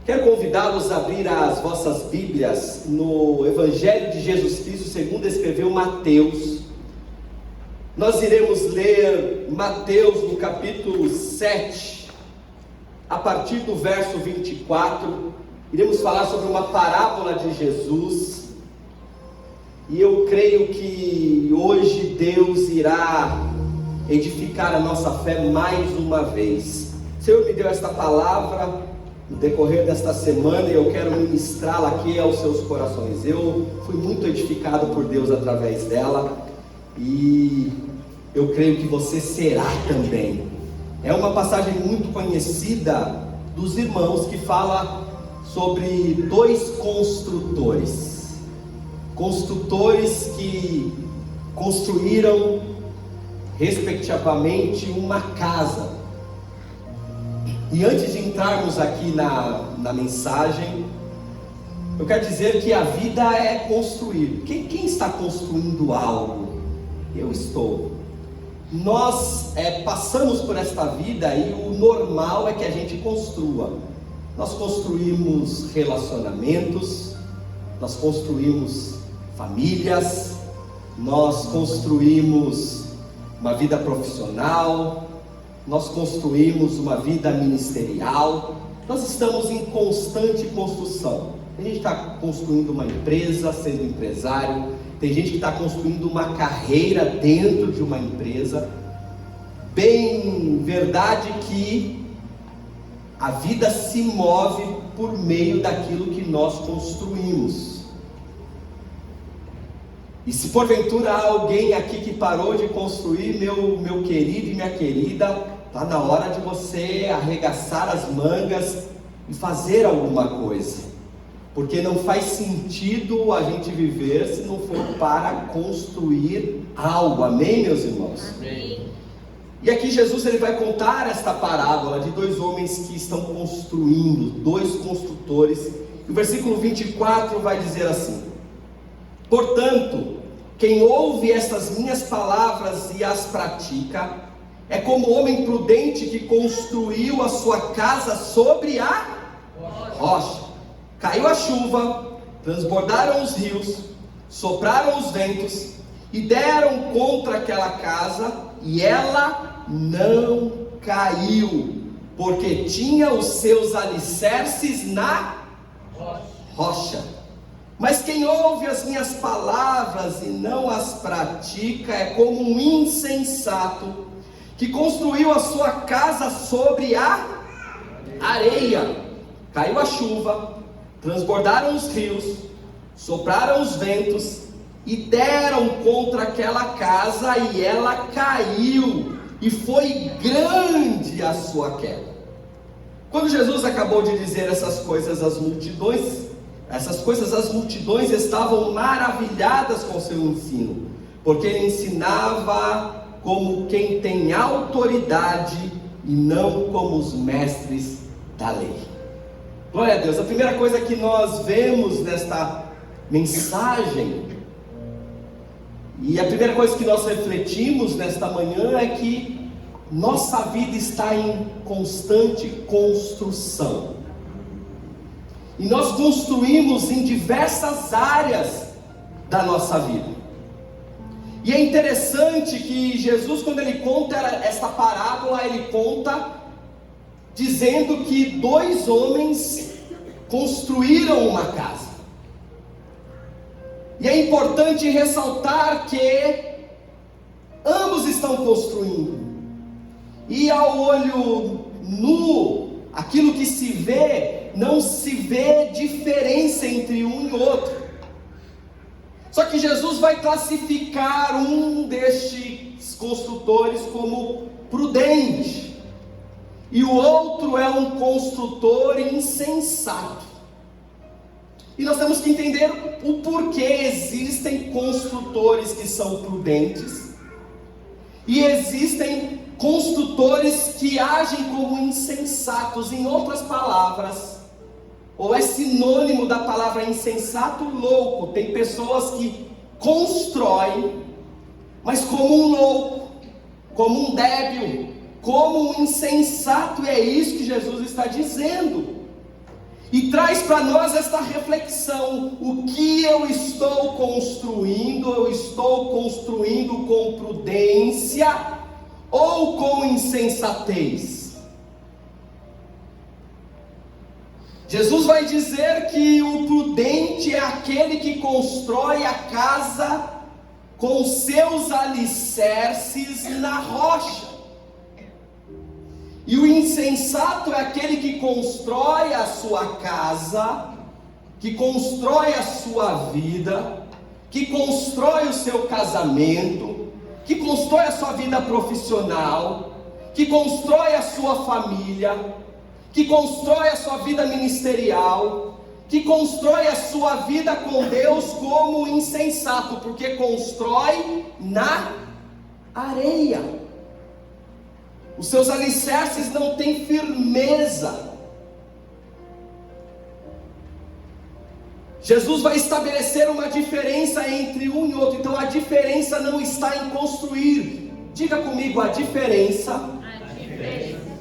Quero convidá-los a abrir as vossas Bíblias no Evangelho de Jesus Cristo segundo escreveu Mateus. Nós iremos ler Mateus no capítulo 7, a partir do verso 24. Iremos falar sobre uma parábola de Jesus. E eu creio que hoje Deus irá edificar a nossa fé mais uma vez. O Senhor me deu esta palavra no decorrer desta semana e eu quero ministrá-la aqui aos seus corações. Eu fui muito edificado por Deus através dela e eu creio que você será também. É uma passagem muito conhecida dos irmãos que fala sobre dois construtores que construíram respectivamente uma casa. E antes de entrarmos aqui na mensagem, eu quero dizer que a vida é construir. Quem está construindo algo? Eu estou. Nós passamos por esta vida e o normal é que a gente construa. Nós construímos relacionamentos, nós construímos famílias, nós construímos uma vida profissional, nós construímos uma vida ministerial. Nós estamos em constante construção. Tem gente que está construindo uma empresa, sendo empresário. Tem gente que está construindo uma carreira dentro de uma empresa. Bem verdade que a vida se move por meio daquilo que nós construímos. E se porventura há alguém aqui que parou de construir, meu querido e minha querida, está na hora de você arregaçar as mangas e fazer alguma coisa. Porque não faz sentido a gente viver se não for para construir algo. Amém, meus irmãos? Amém. E aqui Jesus ele vai contar esta parábola de dois homens que estão construindo, dois construtores. E o versículo 24 vai dizer assim: portanto, quem ouve estas minhas palavras e as pratica, é como o homem prudente que construiu a sua casa sobre a rocha. Caiu a chuva, transbordaram os rios, sopraram os ventos e deram contra aquela casa, e ela não caiu, porque tinha os seus alicerces na rocha. Mas quem ouve as minhas palavras e não as pratica é como um insensato que construiu a sua casa sobre a areia. Caiu a chuva, transbordaram os rios, sopraram os ventos e deram contra aquela casa, e ela caiu, e foi grande a sua queda. Quando Jesus acabou de dizer essas coisas às multidões, as multidões estavam maravilhadas com seu ensino, porque ele ensinava como quem tem autoridade e não como os mestres da lei. Glória a Deus. A primeira coisa que nós vemos nesta mensagem, e a primeira coisa que nós refletimos nesta manhã, é que nossa vida está em constante construção. E nós construímos em diversas áreas da nossa vida. E é interessante que Jesus, quando ele conta esta parábola, ele conta dizendo que dois homens construíram uma casa. E é importante ressaltar que ambos estão construindo. E ao olho nu, aquilo que se vê, não se vê diferença entre um e outro. Só que Jesus vai classificar um destes construtores como prudente, e o outro é um construtor insensato. E nós temos que entender o porquê existem construtores que são prudentes e existem construtores que agem como insensatos. Em outras palavras, ou é sinônimo da palavra insensato, louco. Tem pessoas que constroem, mas como um louco, como um débil, como um insensato. E é isso que Jesus está dizendo. e traz para nós esta reflexão: o que eu estou construindo? Eu estou construindo com prudência ou com insensatez? Jesus vai dizer que o prudente é aquele que constrói a casa com seus alicerces na rocha. E o insensato é aquele que constrói a sua casa, que constrói a sua vida, que constrói o seu casamento, que constrói a sua vida profissional, que constrói a sua família, que constrói a sua vida ministerial, que constrói a sua vida com Deus como insensato, porque constrói na areia. Os seus alicerces não têm firmeza. Jesus vai estabelecer uma diferença entre um e outro. Então a diferença não está em construir. Diga comigo, a diferença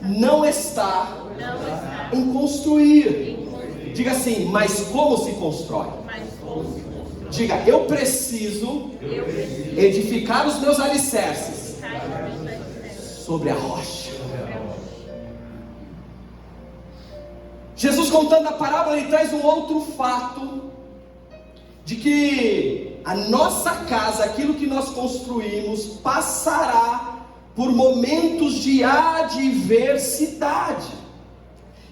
não está em construir. Diga assim, mas como se constrói? Diga, eu preciso edificar os meus alicerces sobre a rocha. Jesus, contando a parábola, ele traz um outro fato, de que a nossa casa, aquilo que nós construímos, passará por momentos de adversidade.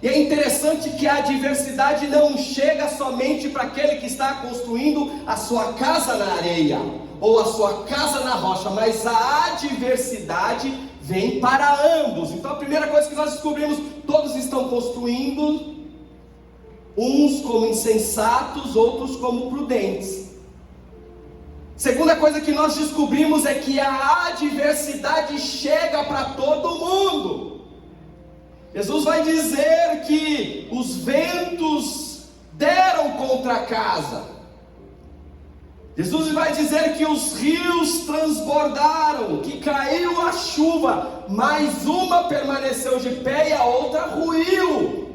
E é interessante que a adversidade não chega somente para aquele que está construindo a sua casa na areia, ou a sua casa na rocha, mas a adversidade vem para ambos. Então a primeira coisa que nós descobrimos: todos estão construindo, uns como insensatos, outros como prudentes. Segunda coisa que nós descobrimos é que a adversidade chega para todo mundo. Jesus vai dizer que os ventos deram contra a casa. Jesus vai dizer que os rios transbordaram, que caiu a chuva, mas uma permaneceu de pé e a outra ruiu.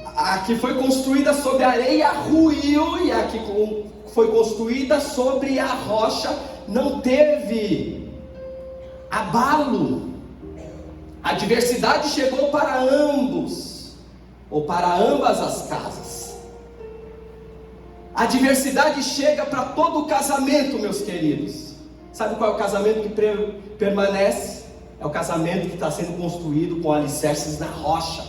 A que foi construída sobre a areia ruiu, e a que foi construída sobre a rocha não teve abalo. A adversidade chegou para ambos, ou para ambas as casas. A adversidade chega para todo o casamento, meus queridos. Sabe qual é o casamento que permanece? É o casamento que está sendo construído com alicerces na rocha.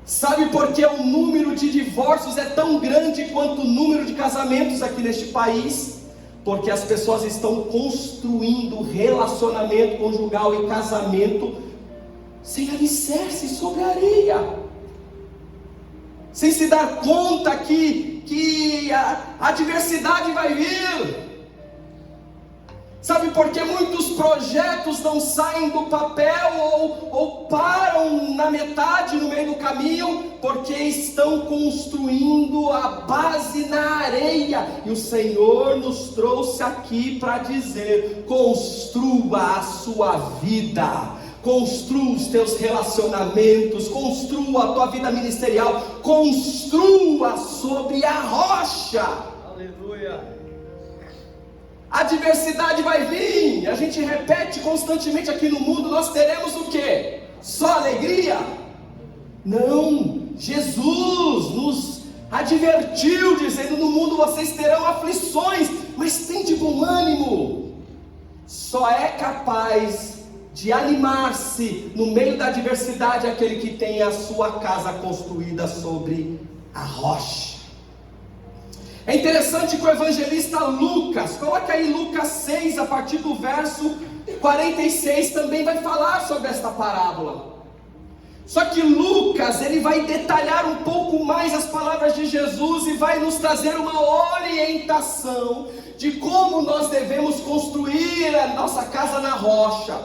Sabe por que o número de divórcios é tão grande quanto o número de casamentos aqui neste país? Porque as pessoas estão construindo relacionamento conjugal e casamento sem alicerce sobre a areia, sem se dar conta que a adversidade vai vir. Sabe por que muitos projetos não saem do papel ou param na metade, no meio do caminho? Porque estão construindo a base na areia. E o Senhor nos trouxe aqui para dizer: construa a sua vida, construa os teus relacionamentos, construa a tua vida ministerial, construa sobre a rocha. Aleluia. A adversidade vai vir. A gente repete constantemente aqui no mundo: nós teremos o quê? Só alegria? Não. Jesus nos advertiu dizendo: no mundo vocês terão aflições, mas tem de bom ânimo. Só é capaz de animar-se no meio da adversidade aquele que tem a sua casa construída sobre a rocha. É interessante que o evangelista Lucas, coloca aí Lucas 6, a partir do verso 46, também vai falar sobre esta parábola. Só que Lucas, ele vai detalhar um pouco mais as palavras de Jesus e vai nos trazer uma orientação de como nós devemos construir a nossa casa na rocha.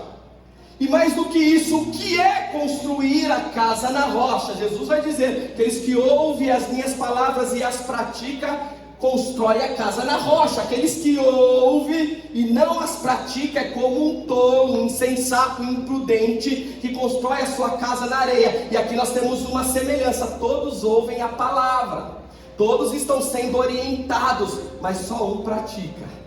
E mais do que isso, o que é construir a casa na rocha? Jesus vai dizer: aqueles que ouvem as minhas palavras e as praticam, constrói a casa na rocha. Aqueles que ouvem e não as praticam é como um tolo, um insensato, um imprudente que constrói a sua casa na areia. E aqui nós temos uma semelhança: todos ouvem a palavra, todos estão sendo orientados, mas só um pratica.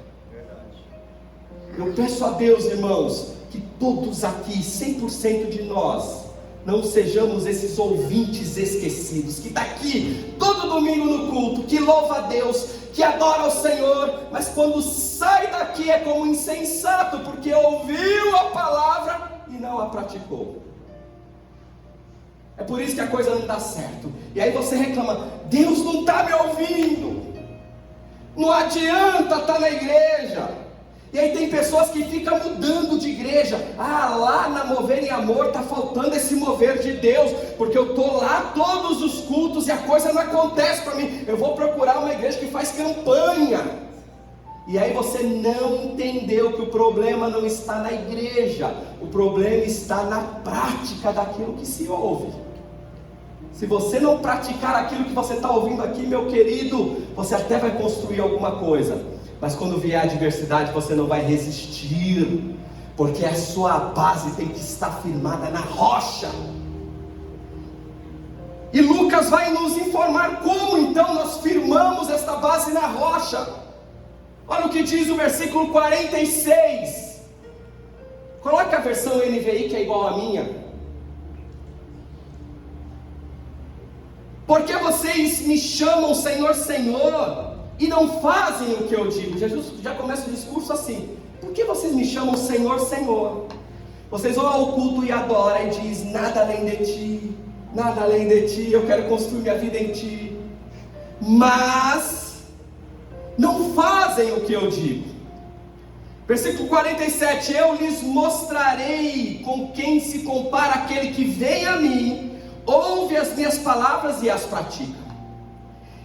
Eu peço a Deus, irmãos, que todos aqui, 100% de nós, não sejamos esses ouvintes esquecidos, que está aqui todo domingo no culto, que louva a Deus, que adora ao Senhor, mas quando sai daqui é como insensato, porque ouviu a palavra e não a praticou. É por isso que a coisa não dá certo. E aí você reclama: Deus não está me ouvindo, não adianta estar na igreja. E aí tem pessoas que ficam mudando de igreja. Lá na Mover em Amor está faltando esse mover de Deus, porque eu estou lá todos os cultos e a coisa não acontece para mim. Eu vou procurar uma igreja que faz campanha. E aí você não entendeu que o problema não está na igreja, o problema está na prática daquilo que se ouve. Se você não praticar aquilo que você está ouvindo aqui, meu querido, você até vai construir alguma coisa, mas quando vier a adversidade você não vai resistir, porque a sua base tem que estar firmada na rocha. E Lucas vai nos informar como então nós firmamos esta base na rocha. Olha o que diz o versículo 46. Coloque a versão NVI que é igual à minha. Porque vocês me chamam Senhor, Senhor, e não fazem o que eu digo. Jesus já começa o discurso assim: por que vocês me chamam Senhor, Senhor? Vocês vão ao culto e adoram e diz: nada além de ti, nada além de ti, eu quero construir minha vida em ti, mas não fazem o que eu digo. Versículo 47: eu lhes mostrarei com quem se compara aquele que vem a mim, ouve as minhas palavras e as pratica.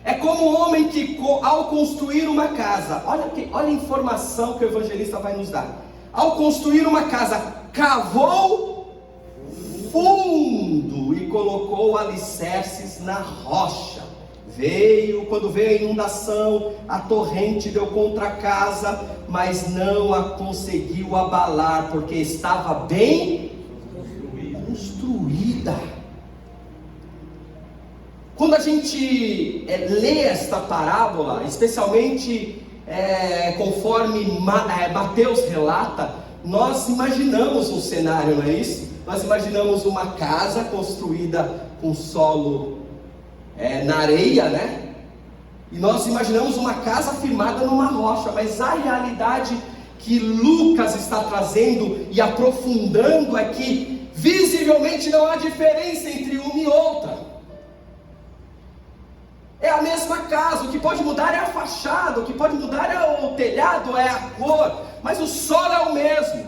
É como um homem que, ao construir uma casa, olha a informação que o evangelista vai nos dar. Ao construir uma casa, cavou fundo e colocou alicerces na rocha. Quando veio a inundação, a torrente deu contra a casa, mas não a conseguiu abalar, porque estava bem construída. Quando a gente lê esta parábola, especialmente conforme Mateus relata, nós imaginamos um cenário, não é isso? Nós imaginamos uma casa construída com solo na areia, né? E nós imaginamos uma casa firmada numa rocha, mas a realidade que Lucas está trazendo e aprofundando é que visivelmente não há diferença entre uma e outra. É a mesma casa, o que pode mudar é a fachada, o que pode mudar é o telhado, é a cor, mas o solo é o mesmo.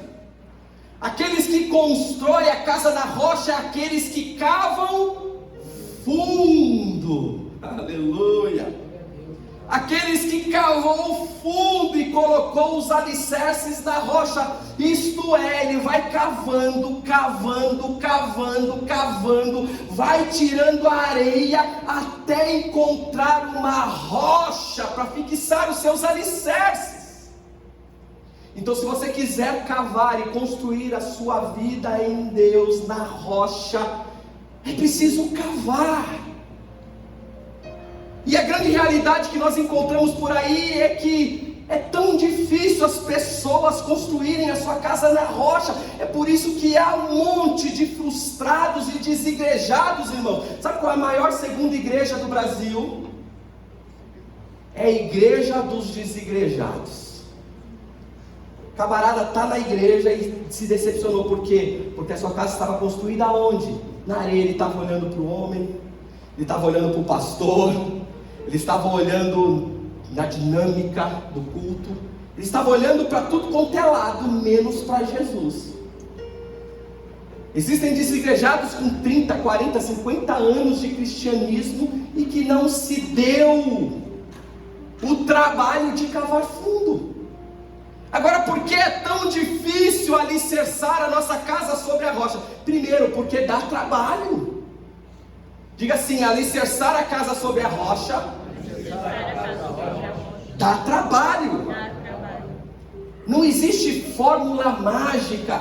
Aqueles que constroem a casa na rocha, aqueles que cavam fundo, aleluia. Aqueles que cavou fundo e colocou os alicerces na rocha, isto é, ele vai cavando, vai tirando a areia até encontrar uma rocha para fixar os seus alicerces. Então, se você quiser cavar e construir a sua vida em Deus na rocha, é preciso cavar. E a grande realidade que nós encontramos por aí é que é tão difícil as pessoas construírem a sua casa na rocha. É por isso que há um monte de frustrados e desigrejados, irmão. Sabe qual é a maior segunda igreja do Brasil? É a igreja dos desigrejados. O camarada está na igreja e se decepcionou. Por quê? Porque a sua casa estava construída onde? Na areia. Ele estava olhando para o homem, ele estava olhando para o pastor, ele estava olhando na dinâmica do culto, ele estava olhando para tudo quanto é lado, menos para Jesus. Existem desigrejados com 30, 40, 50 anos de cristianismo e que não se deu o trabalho de cavar fundo. Agora, por que é tão difícil alicerçar a nossa casa sobre a rocha? Primeiro, porque dá trabalho. Diga assim: alicerçar a casa sobre a rocha Dá trabalho. Não existe fórmula mágica.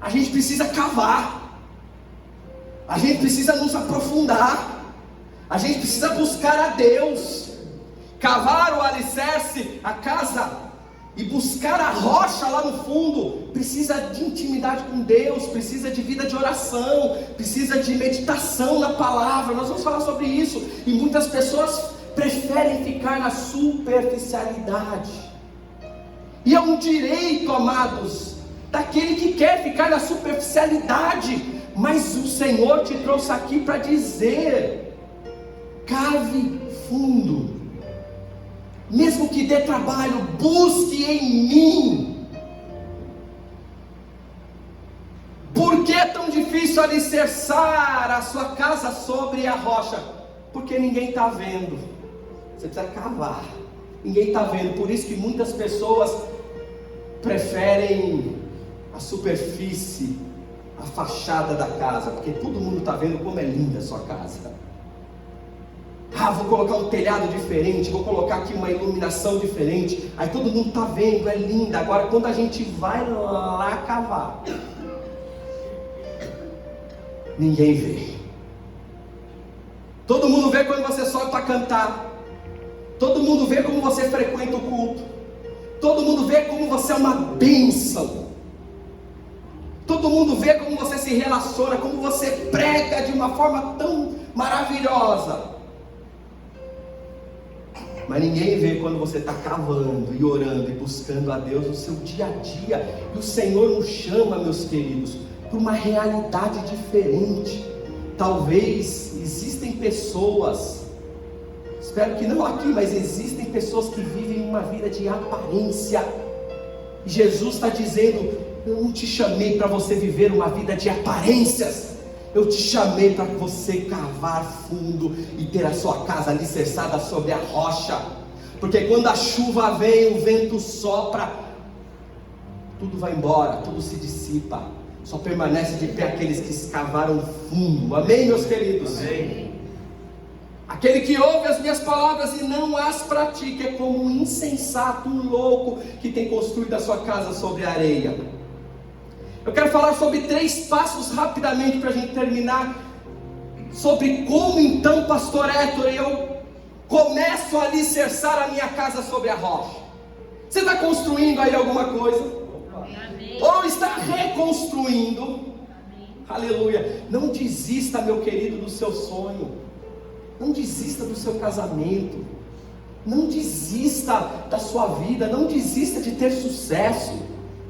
A gente precisa cavar. A gente precisa nos aprofundar. A gente precisa buscar a Deus. Cavar o alicerce, a casa, e buscar a rocha lá no fundo, precisa de intimidade com Deus, precisa de vida de oração, precisa de meditação na palavra. Nós vamos falar sobre isso. E muitas pessoas preferem ficar na superficialidade. E é um direito, amados, daquele que quer ficar na superficialidade. Mas o Senhor te trouxe aqui para dizer: cave fundo. Mesmo que dê trabalho, busque em mim. Por que é tão difícil alicerçar a sua casa sobre a rocha? Porque ninguém está vendo. Você precisa cavar. Ninguém está vendo. Por isso que muitas pessoas preferem a superfície, a fachada da casa, porque todo mundo está vendo como é linda a sua casa. Vou colocar um telhado diferente, vou colocar aqui uma iluminação diferente. Aí todo mundo está vendo, é linda. Agora quando a gente vai lá cavar, ninguém vê. Todo mundo vê quando você sobe para cantar. Todo mundo vê como você frequenta o culto. Todo mundo vê como você é uma bênção. Todo mundo vê como você se relaciona, como você prega de uma forma tão maravilhosa. Mas ninguém vê quando você está cavando e orando e buscando a Deus no seu dia a dia. E o Senhor nos chama, meus queridos, para uma realidade diferente. Talvez existem pessoas, espero que não aqui, mas existem pessoas que vivem uma vida de aparência. E Jesus está dizendo: eu não te chamei para você viver uma vida de aparências. Eu te chamei para você cavar fundo e ter a sua casa alicerçada sobre a rocha. Porque quando a chuva vem, o vento sopra, tudo vai embora, tudo se dissipa. Só permanece de pé aqueles que escavaram fundo. Amém, meus queridos? Amém. Aquele que ouve as minhas palavras e não as pratica é como um insensato, um louco que tem construído a sua casa sobre a areia. Eu quero falar sobre 3 passos rapidamente para a gente terminar. Sobre como então, pastor Héctor, eu começo a alicerçar a minha casa sobre a rocha. Você está construindo aí alguma coisa? Amém. Ou está reconstruindo? Amém. Aleluia. Não desista, meu querido, do seu sonho. Não desista do seu casamento. Não desista da sua vida. Não desista de ter sucesso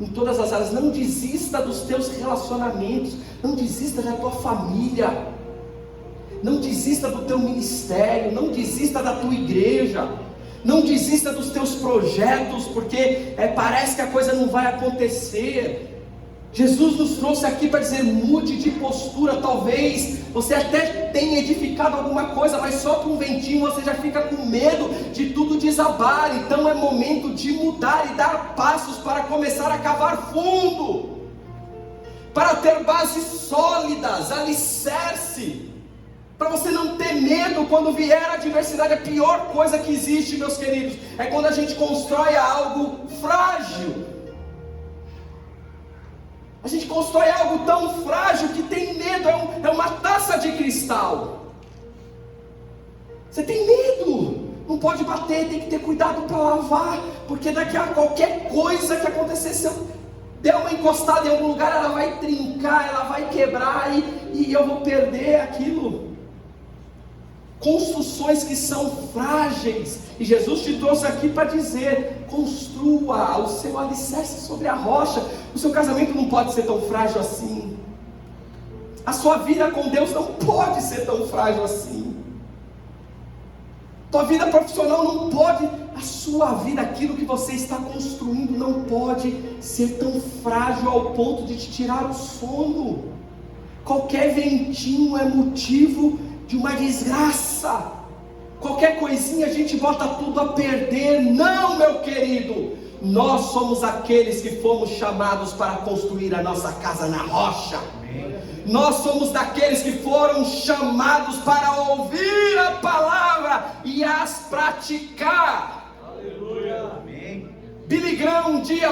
em todas as áreas. Não desista dos teus relacionamentos. Não desista da tua família. Não desista do teu ministério. Não desista da tua igreja. Não desista dos teus projetos, porque parece que a coisa não vai acontecer. Jesus nos trouxe aqui para dizer: mude de postura. Talvez você até tenha edificado alguma coisa, mas só com um ventinho você já fica com medo de tudo desabar. Então é momento de mudar e dar passos para começar a cavar fundo, para ter bases sólidas, alicerce, para você não ter medo quando vier a adversidade. A pior coisa que existe, meus queridos, é quando a gente constrói algo frágil. A gente constrói algo tão frágil que tem medo. É uma taça de cristal. Você tem medo. Não pode bater, tem que ter cuidado para lavar, porque daqui a qualquer coisa que acontecer, se eu der uma encostada em algum lugar, ela vai trincar, ela vai quebrar e eu vou perder aquilo. Construções que são frágeis, e Jesus te trouxe aqui para dizer: construa o seu alicerce sobre a rocha. O seu casamento não pode ser tão frágil assim. A sua vida com Deus não pode ser tão frágil assim. Tua vida profissional não pode, a sua vida, aquilo que você está construindo, não pode ser tão frágil ao ponto de te tirar o sono. Qualquer ventinho é motivo de uma desgraça. Qualquer coisinha a gente bota tudo a perder. Não, meu querido, nós somos aqueles que fomos chamados para construir a nossa casa na rocha. Nós somos daqueles que foram chamados para ouvir a palavra e as praticar. Aleluia. Amém. Billy Graham um dia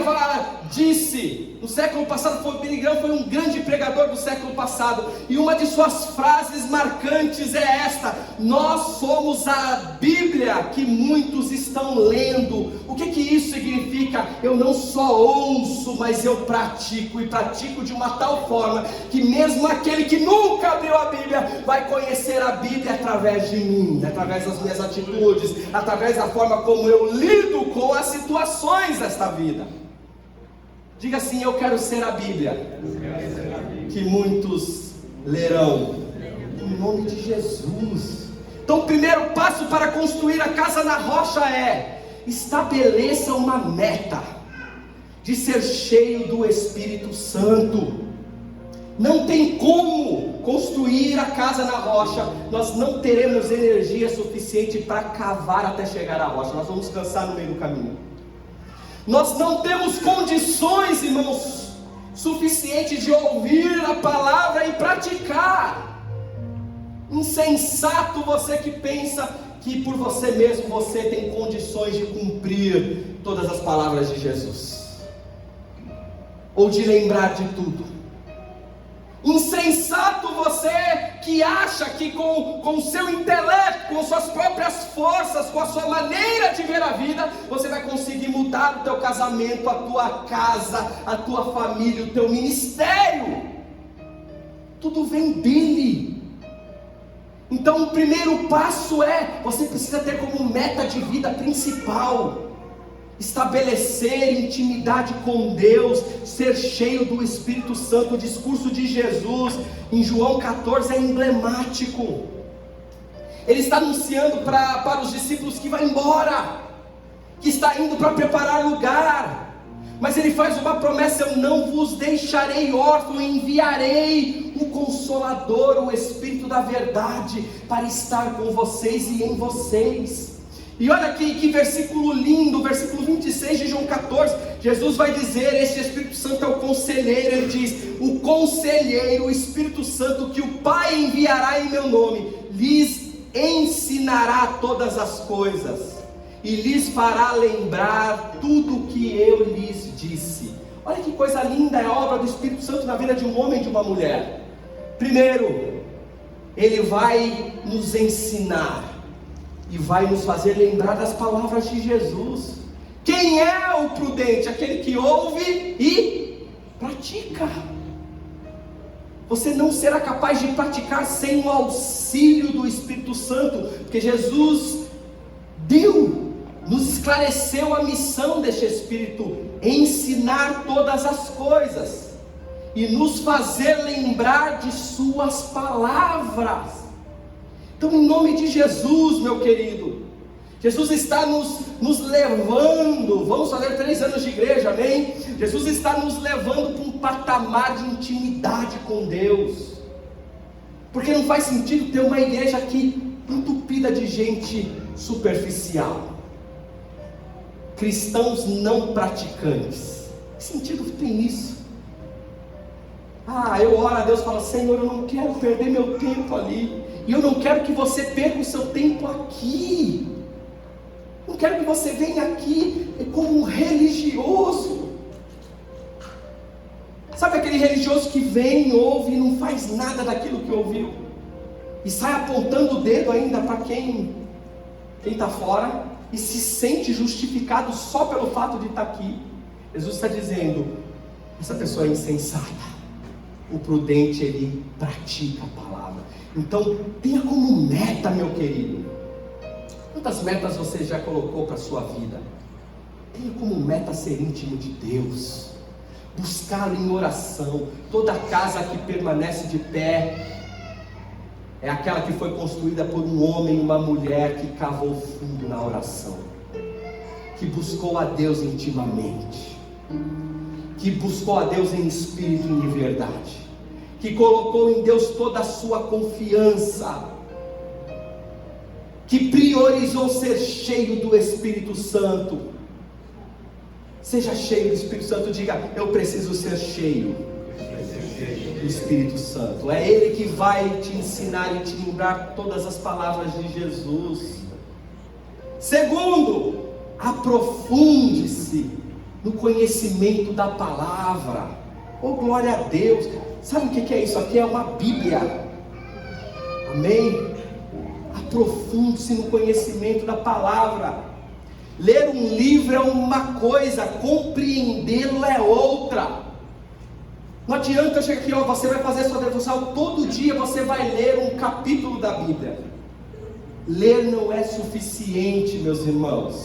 disse, no século passado, Billy Graham foi um grande pregador do século passado, e uma de suas frases marcantes é esta: nós somos a Bíblia que muitos estão lendo. O que isso significa? Eu não só ouço, mas eu pratico, e pratico de uma tal forma, que mesmo aquele que nunca abriu a Bíblia, vai conhecer a Bíblia através de mim, através das minhas atitudes, através da forma como eu lido com as situações desta vida. Diga assim: eu quero ser a Bíblia que muitos lerão, em nome de Jesus. Então o primeiro passo para construir a casa na rocha é: estabeleça uma meta de ser cheio do Espírito Santo. Não tem como construir a casa na rocha, nós não teremos energia suficiente para cavar até chegar à rocha, nós vamos cansar no meio do caminho. Nós não temos condições, irmãos, suficientes de ouvir a palavra e praticar. Insensato você que pensa que por você mesmo você tem condições de cumprir todas as palavras de Jesus, ou de lembrar de tudo. Insensato você que acha que com o seu intelecto, com suas próprias forças, com a sua maneira de ver a vida, você vai conseguir mudar o teu casamento, a tua casa, a tua família, o teu ministério. Tudo vem dele. Então o primeiro passo é: você precisa ter como meta de vida principal estabelecer intimidade com Deus, ser cheio do Espírito Santo. O discurso de Jesus em João 14 é emblemático. Ele está anunciando para os discípulos que vai embora, que está indo para preparar lugar, mas ele faz uma promessa: eu não vos deixarei órfão, enviarei o Consolador, o Espírito da verdade, para estar com vocês e em vocês. E olha aqui que versículo lindo, versículo 26 de João 14, Jesus vai dizer: este Espírito Santo é o conselheiro. Ele diz: o conselheiro, o Espírito Santo, que o Pai enviará em meu nome, lhes ensinará todas as coisas, e lhes fará lembrar tudo o que eu lhes disse. Olha que coisa linda é a obra do Espírito Santo na vida de um homem e de uma mulher. Primeiro, ele vai nos ensinar e vai nos fazer lembrar das palavras de Jesus. Quem é o prudente? Aquele que ouve e pratica. Você não será capaz de praticar sem o auxílio do Espírito Santo, porque Jesus nos esclareceu a missão deste Espírito: ensinar todas as coisas e nos fazer lembrar de suas palavras. Então, em nome de Jesus, meu querido, Jesus está nos levando, vamos fazer 3 anos de igreja, amém? Jesus está nos levando para um patamar de intimidade com Deus, porque não faz sentido ter uma igreja aqui entupida de gente superficial, cristãos não praticantes. Que sentido tem nisso? Eu oro a Deus e falo: Senhor, eu não quero perder meu tempo ali, e eu não quero que você perca o seu tempo aqui. Não quero que você venha aqui como um religioso. Sabe aquele religioso que vem, ouve e não faz nada daquilo que ouviu, e sai apontando o dedo ainda para quem está fora, e se sente justificado só pelo fato de estar aqui? Jesus está dizendo: essa pessoa é insensata. O prudente, ele pratica a palavra. Então tenha como meta, meu querido. Quantas metas você já colocou para a sua vida? Tenha como meta ser íntimo de Deus, buscá-lo em oração. Toda casa que permanece de pé é aquela que foi construída por um homem e uma mulher que cavou fundo na oração, que buscou a Deus intimamente, que buscou a Deus em espírito e em verdade, que colocou em Deus toda a sua confiança, que priorizou ser cheio do Espírito Santo. Seja cheio do Espírito Santo. Diga: eu preciso ser cheio do Espírito Santo. É Ele que vai te ensinar e te lembrar todas as palavras de Jesus. Segundo, aprofunde-se no conhecimento da palavra. Oh, glória a Deus! Sabe o que é isso aqui? É uma Bíblia. Amém? Aprofunde-se no conhecimento da palavra. Ler um livro é uma coisa, compreendê-lo é outra. Não adianta eu chegar aqui, você vai fazer sua devoção, todo dia você vai ler um capítulo da Bíblia. Ler não é suficiente, meus irmãos.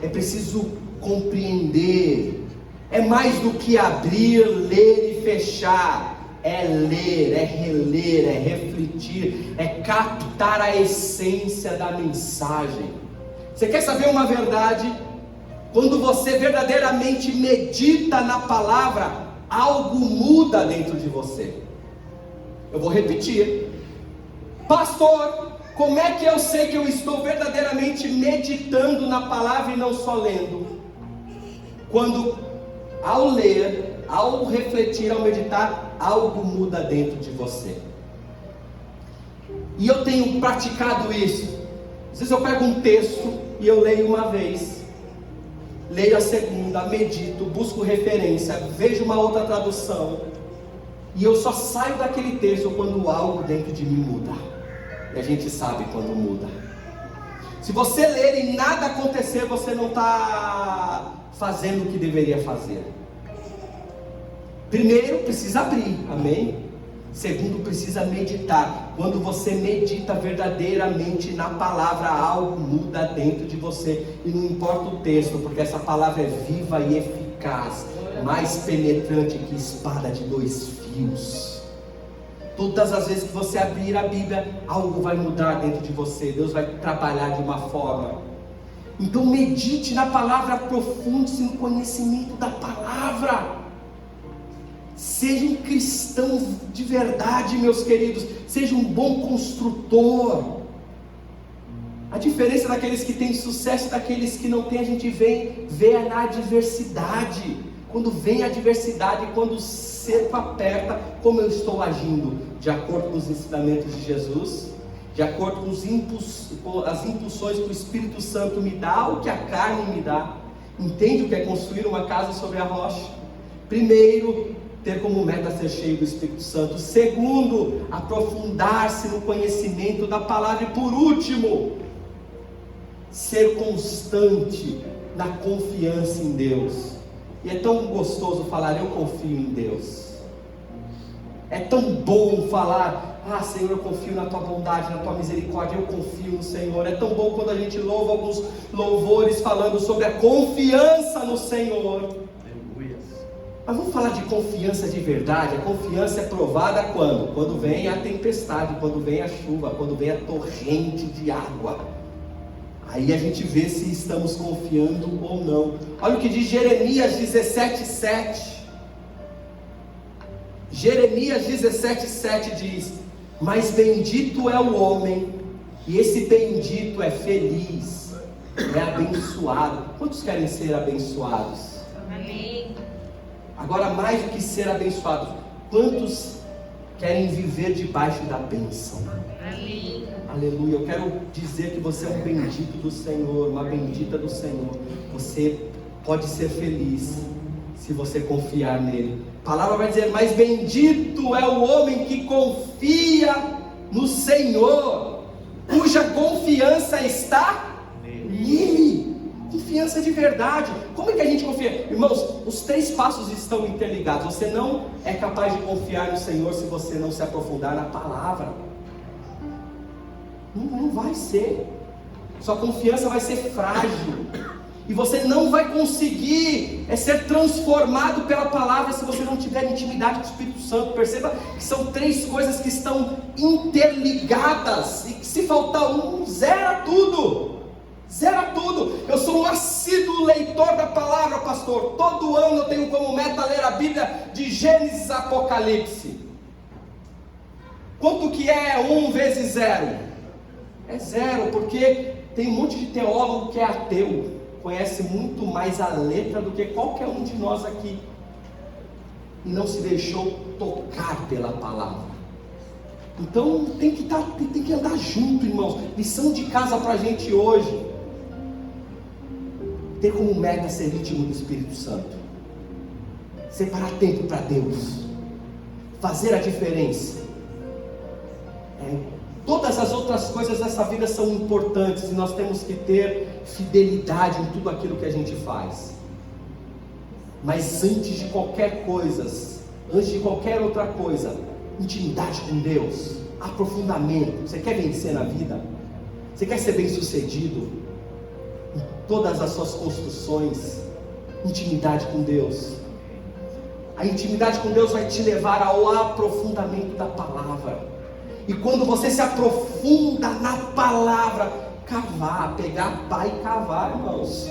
É preciso compreender. É mais do que abrir, ler e fechar. É ler, é reler, é refletir, é captar a essência da mensagem. Você quer saber uma verdade? Quando você verdadeiramente medita na palavra, algo muda dentro de você. Eu vou repetir. Pastor, como é que eu sei que eu estou verdadeiramente meditando na palavra e não só lendo? Quando, ao ler, ao refletir, ao meditar, algo muda dentro de você. E eu tenho praticado isso. Às vezes eu pego um texto e eu leio uma vez, leio a segunda, medito, busco referência, vejo uma outra tradução, e eu só saio daquele texto quando algo dentro de mim muda. E a gente sabe quando muda. Se você ler e nada acontecer, você não está fazendo o que deveria fazer. Primeiro, precisa abrir, amém? Segundo, precisa meditar. Quando você medita verdadeiramente na palavra, algo muda dentro de você. E não importa o texto, porque essa palavra é viva e eficaz, mais penetrante que espada de 2 fios. Todas as vezes que você abrir a Bíblia, algo vai mudar dentro de você. Deus vai trabalhar de uma forma. Então medite na palavra, aprofunde-se no conhecimento da palavra. Seja um cristão de verdade, meus queridos. Seja um bom construtor. A diferença daqueles que têm sucesso e daqueles que não têm, a gente vê na adversidade. Quando vem a adversidade, quando o cerco aperta, como eu estou agindo? De acordo com os ensinamentos de Jesus? De acordo com as impulsões que o Espírito Santo me dá, ou que a carne me dá? Entende o que é construir uma casa sobre a rocha? Primeiro, ter como meta ser cheio do Espírito Santo. Segundo, aprofundar-se no conhecimento da palavra. E por último, ser constante na confiança em Deus. E é tão gostoso falar: eu confio em Deus. É tão bom falar: ah, Senhor, eu confio na tua bondade, na tua misericórdia, eu confio no Senhor. É tão bom quando a gente louva alguns louvores falando sobre a confiança no Senhor. Mas vamos falar de confiança de verdade. A confiança é provada quando? Quando vem a tempestade, quando vem a chuva, quando vem a torrente de água. Aí a gente vê se estamos confiando ou não. Olha o que diz Jeremias 17:7. Jeremias 17:7 diz: mas bendito é o homem, e esse bendito é feliz, é abençoado. Quantos querem ser abençoados? Amém. Agora, mais do que ser abençoados, quantos querem viver debaixo da bênção? Amém. Aleluia. Eu quero dizer que você é um bendito do Senhor, uma bendita do Senhor. Você pode ser feliz se você confiar nele. A palavra vai dizer: mas bendito é o homem que confia no Senhor, cuja confiança está nele. Confiança de verdade. Como é que a gente confia? Irmãos, os 3 passos estão interligados. Você não é capaz de confiar no Senhor se você não se aprofundar na palavra. Não vai ser. Sua confiança vai ser frágil. E você não vai conseguir ser transformado pela palavra se você não tiver intimidade com o Espírito Santo. Perceba que são 3 coisas que estão interligadas. E que se faltar um, zera tudo. Zera tudo. Eu sou um assíduo leitor da palavra, pastor. Todo ano eu tenho como meta ler a Bíblia de Gênesis a Apocalipse. Quanto que é 1 vezes 0? É 0, porque tem um monte de teólogo que é ateu. conhece muito mais a letra do que qualquer um de nós aqui, e não se deixou tocar pela palavra. Então tem que andar junto, irmãos. Lição de casa para a gente hoje: ter como meta ser íntimo do Espírito Santo, separar tempo para Deus, fazer a diferença. Todas as outras coisas dessa vida são importantes, e nós temos que ter fidelidade em tudo aquilo que a gente faz. Mas antes de qualquer outra coisa, intimidade com Deus, aprofundamento. Você quer vencer na vida? Você quer ser bem sucedido em todas as suas construções? Intimidade com Deus. A intimidade com Deus vai te levar ao aprofundamento da palavra. E quando você se aprofunda na palavra, pegar pá e cavar, irmãos.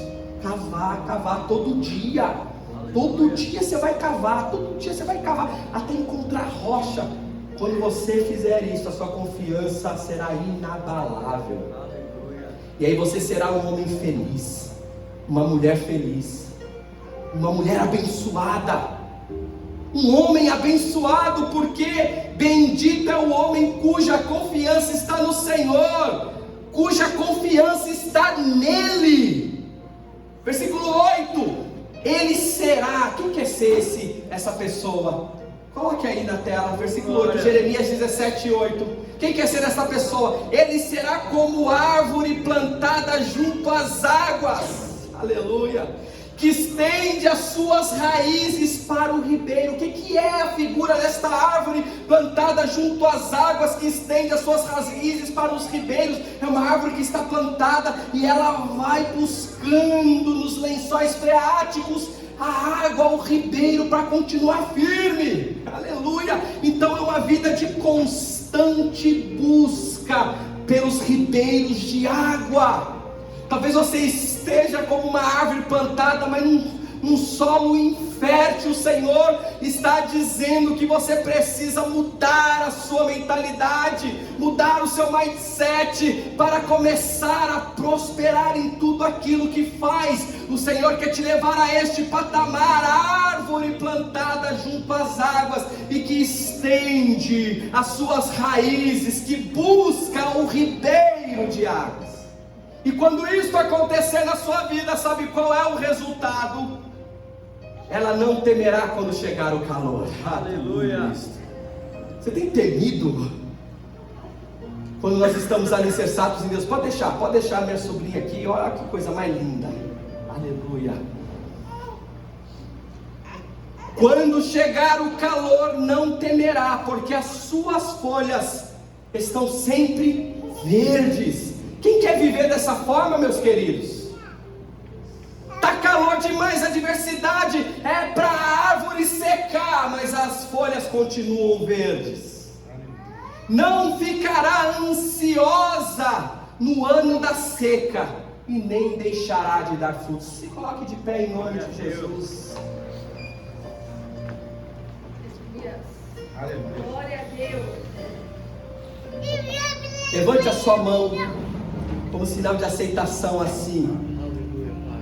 Cavar todo dia. Todo dia você vai cavar, até encontrar rocha. Quando você fizer isso, a sua confiança será inabalável. E aí você será um homem feliz, uma mulher feliz, uma mulher abençoada. Um homem abençoado, porque bendito é o homem cuja confiança está no Senhor, cuja confiança está nele. Versículo 8: ele será. Quem quer ser essa pessoa? Coloque aí na tela, versículo 8, Jeremias 17:8. Quem quer ser essa pessoa? Ele será como árvore plantada junto às águas, aleluia, que estende as suas raízes para o ribeiro. O que é a figura desta árvore plantada junto às águas, que estende as suas raízes para os ribeiros? É uma árvore que está plantada e ela vai buscando nos lençóis freáticos a água, o ribeiro, para continuar firme, aleluia. Então é uma vida de constante busca pelos ribeiros de água. Talvez você esteja como uma árvore plantada, mas num solo infértil. O Senhor está dizendo que você precisa mudar a sua mentalidade, mudar o seu mindset, para começar a prosperar em tudo aquilo que faz. O Senhor quer te levar a este patamar, a árvore plantada junto às águas, e que estende as suas raízes, que busca o ribeiro de águas. E quando isso acontecer na sua vida, sabe qual é o resultado? Ela não temerá quando chegar o calor. Aleluia. Você tem temido quando nós estamos alicerçados em Deus? Pode deixar minha sobrinha aqui. Olha que coisa mais linda. Aleluia. Quando chegar o calor, não temerá, porque as suas folhas estão sempre verdes. Quem quer viver dessa forma, meus queridos? Está calor demais, a adversidade é para a árvore secar, mas as folhas continuam verdes. Não ficará ansiosa no ano da seca, e nem deixará de dar frutos. Se coloque de pé em nome de Jesus. Glória a Deus. Levante a sua mão como sinal de aceitação, assim: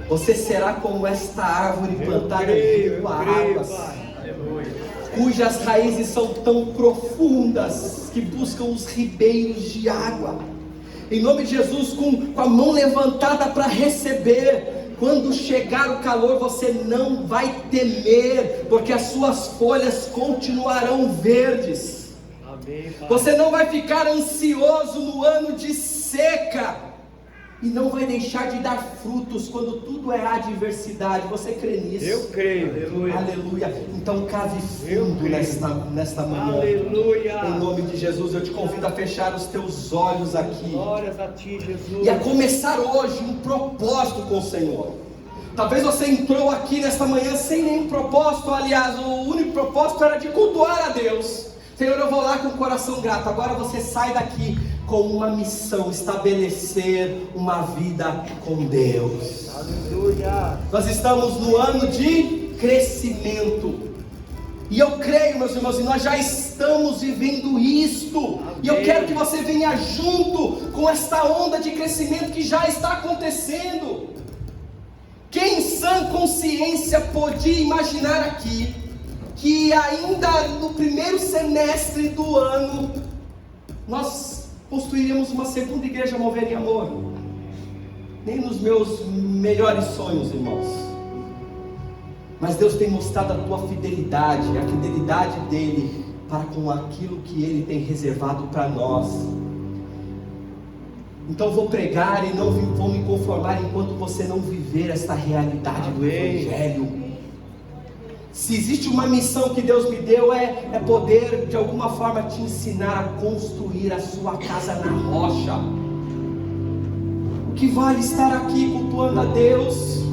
você será como esta árvore plantada junto a águas, cujas raízes são tão profundas que buscam os ribeiros de água. Em nome de Jesus, com a mão levantada para receber. Quando chegar o calor, você não vai temer, porque as suas folhas continuarão verdes. Você não vai ficar ansioso no ano de seca, e não vai deixar de dar frutos quando tudo é adversidade. Você crê nisso? Eu creio. Aleluia. Aleluia. Então cave fundo nesta manhã. Aleluia. Em nome de Jesus, eu te convido a fechar os teus olhos aqui. Glórias a ti, Jesus. E a começar hoje um propósito com o Senhor. Talvez você entrou aqui nesta manhã sem nenhum propósito. Aliás, o único propósito era de cultuar a Deus. Senhor, eu vou lá com o coração grato. Agora você sai daqui com uma missão: estabelecer uma vida com Deus. Aleluia. Nós estamos no ano de crescimento, e eu creio, meus irmãos, e nós já estamos vivendo isto. Amém. E eu quero que você venha junto com esta onda de crescimento que já está acontecendo. Quem em sã consciência podia imaginar aqui que ainda no primeiro semestre do ano nós construiríamos uma segunda igreja Mover em Amor? Nem nos meus melhores sonhos, irmãos. Mas Deus tem mostrado a tua fidelidade, a fidelidade dele para com aquilo que ele tem reservado para nós. Então vou pregar e não vou me conformar enquanto você não viver esta realidade do Evangelho. Se existe uma missão que Deus me deu, é poder de alguma forma te ensinar a construir a sua casa na rocha. O que vale estar aqui cultuando a Deus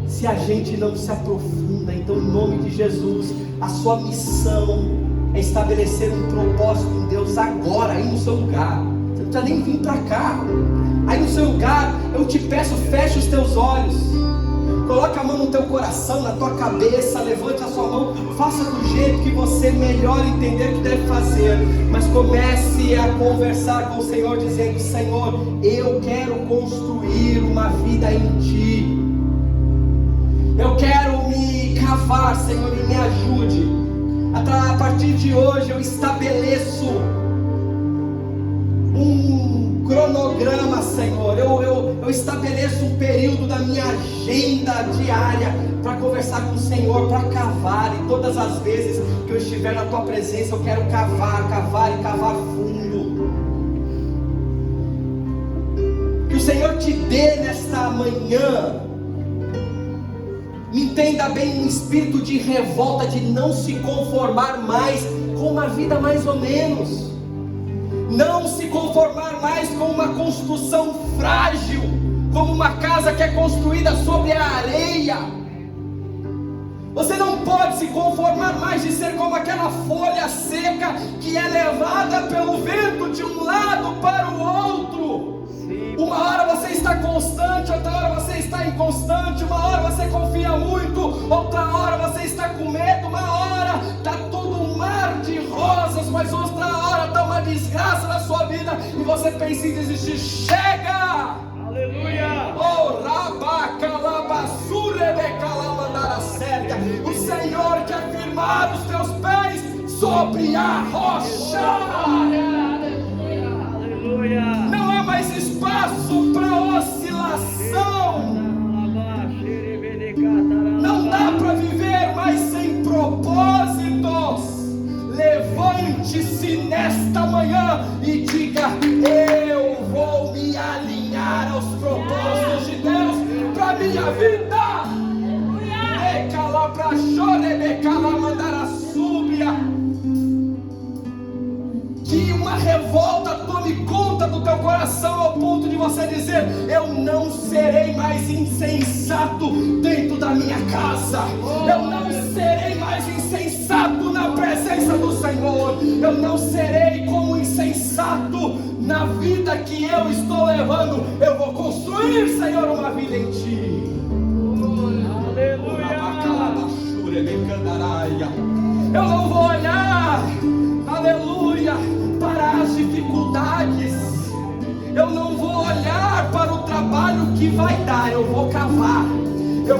se a gente não se aprofunda? Então, em nome de Jesus, a sua missão é estabelecer um propósito em Deus agora, aí no seu lugar. Você não precisa nem vir para cá. Aí no seu lugar, eu te peço, feche os teus olhos, coloque a mão no teu coração, na tua cabeça, levante a sua mão, faça do jeito que você melhor entender o que deve fazer, mas comece a conversar com o Senhor, dizendo: Senhor, eu quero construir uma vida em Ti, eu quero me cavar, Senhor, e me ajude. A partir de hoje eu estabeleço um cronograma, Senhor, eu estabeleço um período da minha agenda diária para conversar com o Senhor, para cavar, e todas as vezes que eu estiver na Tua presença, eu quero cavar e cavar fundo. Que o Senhor te dê nesta manhã, entenda bem, um espírito de revolta, de não se conformar mais com uma vida mais ou menos, não se conformar mais com uma construção frágil, como uma casa que é construída sobre a areia. Você não pode se conformar mais de ser como aquela folha seca que é levada pelo vento de um lado para o outro. Uma hora você está constante, outra hora você está inconstante, uma hora você confia muito, outra hora você está com medo, uma hora está tudo um mar de rosas, mas outra hora está uma desgraça na sua vida e você pensa em desistir. Chega! Aleluia! Oh, rabacalabasurrebecalamandaracéria. O Senhor quer firmar os teus pés sobre a rocha. Aleluia! Não há mais espaço para oscilação. Não dá para viver mais sem propósitos. Levante-se nesta manhã e diga: eu vou me alinhar aos propósitos de Deus para minha vida. Decala para chorar, decala mandar a súbia. Que uma revolta tome conta do teu coração ao ponto de você dizer: eu não serei mais insensato dentro da minha casa, eu não serei mais insensato na presença do Senhor, eu não serei como insensato na vida que eu estou levando, eu vou construir, Senhor, uma vida em Ti. Aleluia! Eu não vou olhar, aleluia, para as dificuldades, eu não vou olhar para o trabalho que vai dar, eu vou cavar, eu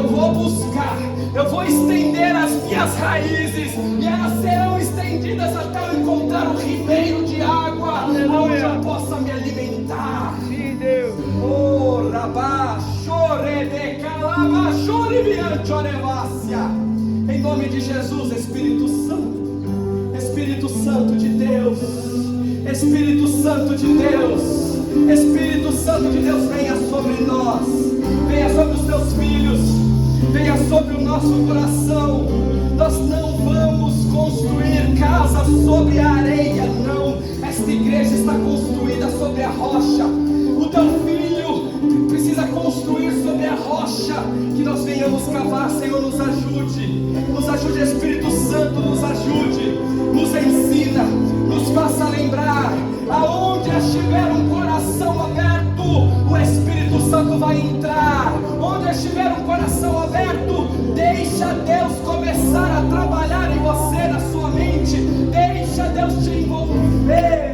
vou buscar, eu vou estender as minhas raízes, e elas serão estendidas até eu encontrar um ribeiro de água, onde eu possa me alimentar. Sim, Deus. Oh, rabá, chore de calama, chore viante orevácia. Em nome de Jesus, Espírito Santo, Espírito Santo de Deus, Espírito Santo de Deus, Espírito Santo de Deus, venha sobre nós, venha sobre os teus filhos, venha sobre o nosso coração. Nós não vamos construir casa sobre a areia, não. Esta igreja está construída sobre a rocha. O teu filho precisa construir sobre a rocha. Que nós venhamos cavar, Senhor, nos ajude, Espírito Santo, nos ajude, nos ensina, nos faça lembrar. Aonde estiver um coração aberto, o Espírito Santo vai entrar. Onde estiver um coração aberto, deixa Deus começar a trabalhar em você, na sua mente. Deixa Deus te envolver.